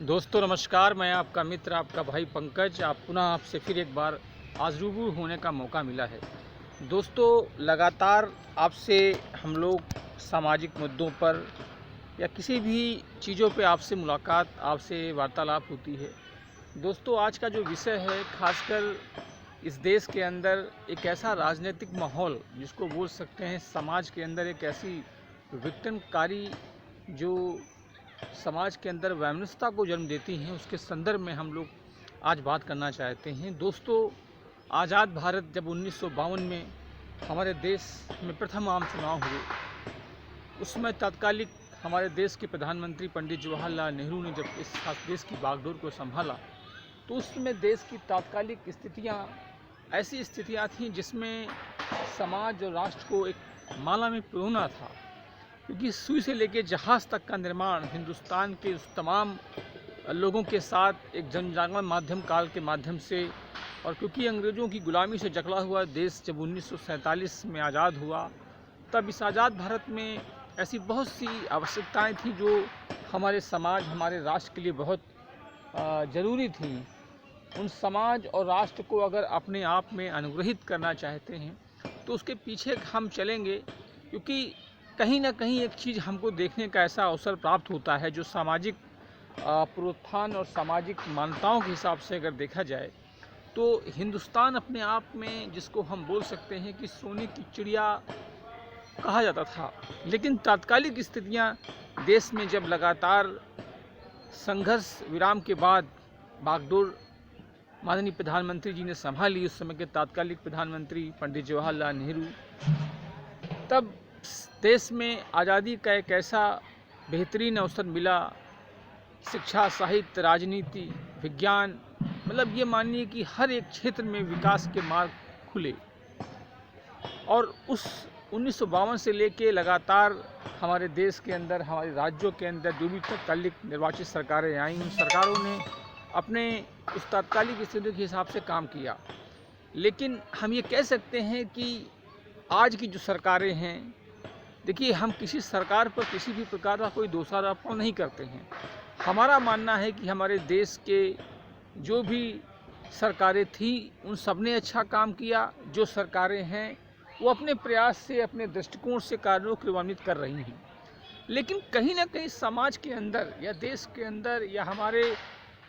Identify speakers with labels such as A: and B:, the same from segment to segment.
A: दोस्तों नमस्कार। मैं आपका मित्र आपका भाई पंकज आप पुनः आपसे फिर एक बार आज रूबरू होने का मौका मिला है। दोस्तों लगातार आपसे हम लोग सामाजिक मुद्दों पर या किसी भी चीज़ों पे आपसे मुलाकात आपसे वार्तालाप होती है। दोस्तों आज का जो विषय है खासकर इस देश के अंदर एक ऐसा राजनीतिक माहौल जिसको बोल सकते हैं समाज के अंदर एक ऐसी विघटनकारी जो समाज के अंदर वैमनस्यता को जन्म देती हैं उसके संदर्भ में हम लोग आज बात करना चाहते हैं। दोस्तों आज़ाद भारत जब 1952 में हमारे देश में प्रथम आम चुनाव हुए उस समय तात्कालिक हमारे देश के प्रधानमंत्री पंडित जवाहरलाल नेहरू ने जब इस देश की बागडोर को संभाला तो उस समय देश की तात्कालिक स्थितियां ऐसी स्थितियां थीं जिसमें समाज और राष्ट्र को एक माला में पिरोना था, क्योंकि सुई से लेकर जहाज़ तक का निर्माण हिंदुस्तान के उस तमाम लोगों के साथ एक जनजागरण माध्यम काल के माध्यम से, और क्योंकि अंग्रेज़ों की गुलामी से जकड़ा हुआ देश जब 1947 में आज़ाद हुआ तब इस आज़ाद भारत में ऐसी बहुत सी आवश्यकताएं थीं जो हमारे समाज हमारे राष्ट्र के लिए बहुत ज़रूरी थी। उन समाज और राष्ट्र को अगर अपने आप में अनुग्रहित करना चाहते हैं तो उसके पीछे हम चलेंगे, क्योंकि कहीं ना कहीं एक चीज़ हमको देखने का ऐसा अवसर प्राप्त होता है जो सामाजिक पुनरुत्थान और सामाजिक मान्यताओं के हिसाब से अगर देखा जाए तो हिंदुस्तान अपने आप में जिसको हम बोल सकते हैं कि सोने की चिड़िया कहा जाता था, लेकिन तात्कालिक स्थितियां देश में जब लगातार संघर्ष विराम के बाद बागडोर माननीय प्रधानमंत्री जी ने संभाली, उस समय के तात्कालिक प्रधानमंत्री पंडित जवाहरलाल नेहरू, तब देश में आज़ादी का एक ऐसा बेहतरीन अवसर मिला। शिक्षा, साहित्य, राजनीति, विज्ञान, मतलब ये मानिए कि हर एक क्षेत्र में विकास के मार्ग खुले। और उस 1952 से लेके लगातार हमारे देश के अंदर हमारे राज्यों के अंदर जो भी तात्कालिक निर्वाचित सरकारें आई उन सरकारों ने अपने उस तात्कालिक स्थिति के हिसाब से काम किया। लेकिन हम ये कह सकते हैं कि आज की जो सरकारें हैं, देखिए हम किसी सरकार पर किसी भी प्रकार का कोई दोषारोपण नहीं करते हैं। हमारा मानना है कि हमारे देश के जो भी सरकारें थी उन सब ने अच्छा काम किया। जो सरकारें हैं वो अपने प्रयास से अपने दृष्टिकोण से कार्यों को क्रियान्वित कर रही हैं, लेकिन कहीं ना कहीं समाज के अंदर या देश के अंदर या हमारे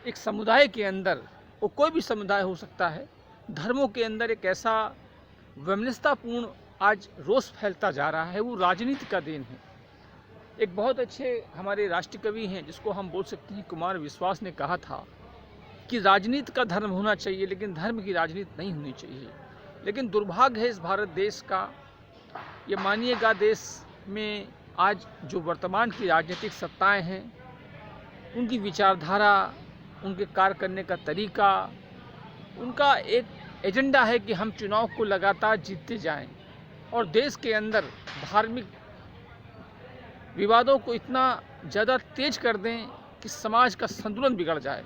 A: एक समुदाय के अंदर, वो कोई भी समुदाय हो सकता है, धर्मों के अंदर एक ऐसा वैमनस्यतापूर्ण आज रोष फैलता जा रहा है। वो राजनीति का देन है। एक बहुत अच्छे हमारे राष्ट्रीय कवि हैं जिसको हम बोल सकते हैं कुमार विश्वास ने कहा था कि राजनीति का धर्म होना चाहिए लेकिन धर्म की राजनीति नहीं होनी चाहिए। लेकिन दुर्भाग्य है इस भारत देश का, ये मानिएगा देश में आज जो वर्तमान की राजनीतिक सत्ताएं हैं उनकी विचारधारा, उनके कार्य करने का तरीका, उनका एक एजेंडा है कि हम चुनाव को लगातार जीतते जाएं और देश के अंदर धार्मिक विवादों को इतना ज़्यादा तेज कर दें कि समाज का संतुलन बिगड़ जाए।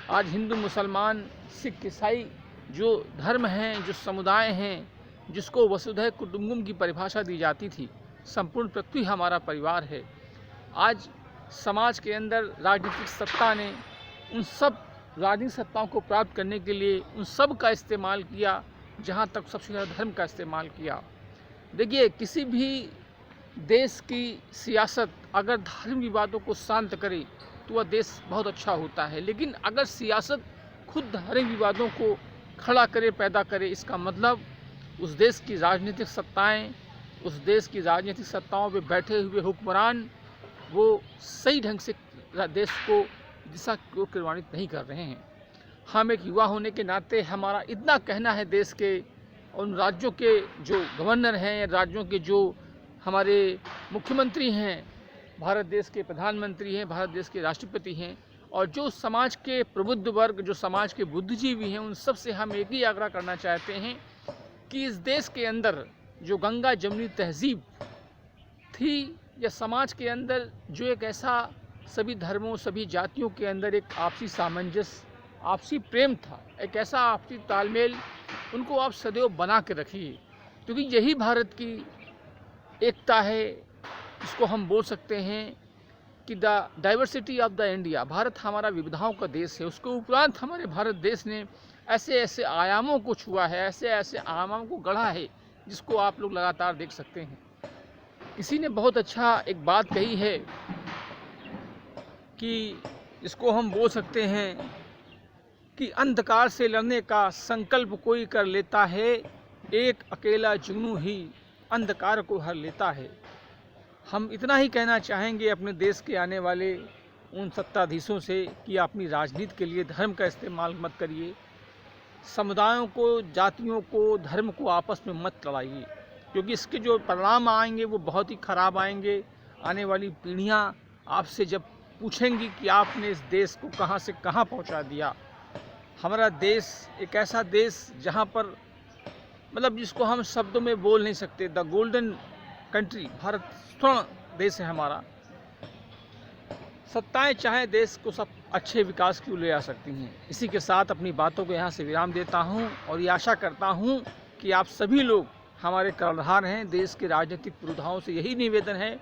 A: आज हिंदू, मुसलमान, सिख, ईसाई जो धर्म हैं, जो समुदाय हैं, जिसको वसुधैव कुटुंबकम की परिभाषा दी जाती थी, संपूर्ण पृथ्वी हमारा परिवार है, आज समाज के अंदर राजनीतिक सत्ता ने उन सब राजनीतिक सत्ताओं को प्राप्त करने के लिए उन सब का इस्तेमाल किया, जहाँ तक सबसे ज़्यादा धर्म का इस्तेमाल किया। देखिए किसी भी देश की सियासत अगर धार्मिक विवादों को शांत करे तो वह देश बहुत अच्छा होता है, लेकिन अगर सियासत खुद धार्मिक विवादों को खड़ा करे, पैदा करे, इसका मतलब उस देश की राजनीतिक सत्ताएं, उस देश की राजनीतिक सत्ताओं पे बैठे हुए हुक्मरान वो सही ढंग से देश को दिशा को क्रियान्वित नहीं कर रहे हैं। हम एक युवा होने के नाते हमारा इतना कहना है देश के उन राज्यों के जो गवर्नर हैं, राज्यों के जो हमारे मुख्यमंत्री हैं, भारत देश के प्रधानमंत्री हैं, भारत देश के राष्ट्रपति हैं, और जो समाज के प्रबुद्ध वर्ग, जो समाज के बुद्धिजीवी हैं, उन सब से हम एक ही आग्रह करना चाहते हैं कि इस देश के अंदर जो गंगा जमुनी तहजीब थी या समाज के अंदर जो एक ऐसा सभी धर्मों सभी जातियों के अंदर एक आपसी सामंजस्य, आपसी प्रेम था, एक ऐसा आपसी तालमेल, उनको आप सदैव बना के रखिए, क्योंकि यही भारत की एकता है। इसको हम बोल सकते हैं कि the diversity of the India, Bharat हमारा विविधताओं का देश है, उसके उपरांत हमारे भारत देश ने ऐसे ऐसे आयामों को छुआ है, ऐसे ऐसे आयामों को गढ़ा है जिसको आप लोग लगातार देख सकते हैं। किसी ने बहुत अच्छा एक बात कही है कि इसको हम बोल सकते हैं कि अंधकार से लड़ने का संकल्प कोई कर लेता है, एक अकेला जुनून ही अंधकार को हर लेता है। हम इतना ही कहना चाहेंगे अपने देश के आने वाले उन सत्ताधीशों से कि अपनी राजनीति के लिए धर्म का इस्तेमाल मत करिए, समुदायों को, जातियों को, धर्म को आपस में मत लड़ाइए, क्योंकि इसके जो परिणाम आएंगे वो बहुत ही खराब आएंगे। आने वाली पीढ़ियां आपसे जब पूछेंगी कि आपने इस देश को कहां से कहां पहुंचा दिया। हमारा देश एक ऐसा देश जहां पर मतलब जिसको हम शब्दों में बोल नहीं सकते, द गोल्डन कंट्री, भारत स्वर्ण देश है हमारा। सत्ताएं चाहे देश को सब अच्छे विकास की ओर ले आ सकती हैं। इसी के साथ अपनी बातों को यहाँ से विराम देता हूँ और ये आशा करता हूँ कि आप सभी लोग हमारे कर्णधार हैं। देश के राजनीतिक पुरोधाओं से यही निवेदन है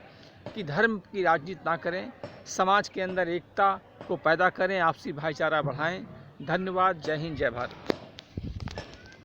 A: कि धर्म की राजनीति ना करें, समाज के अंदर एकता को पैदा करें, आपसी भाईचारा बढ़ाएं। धन्यवाद। जय हिंद, जय भारत।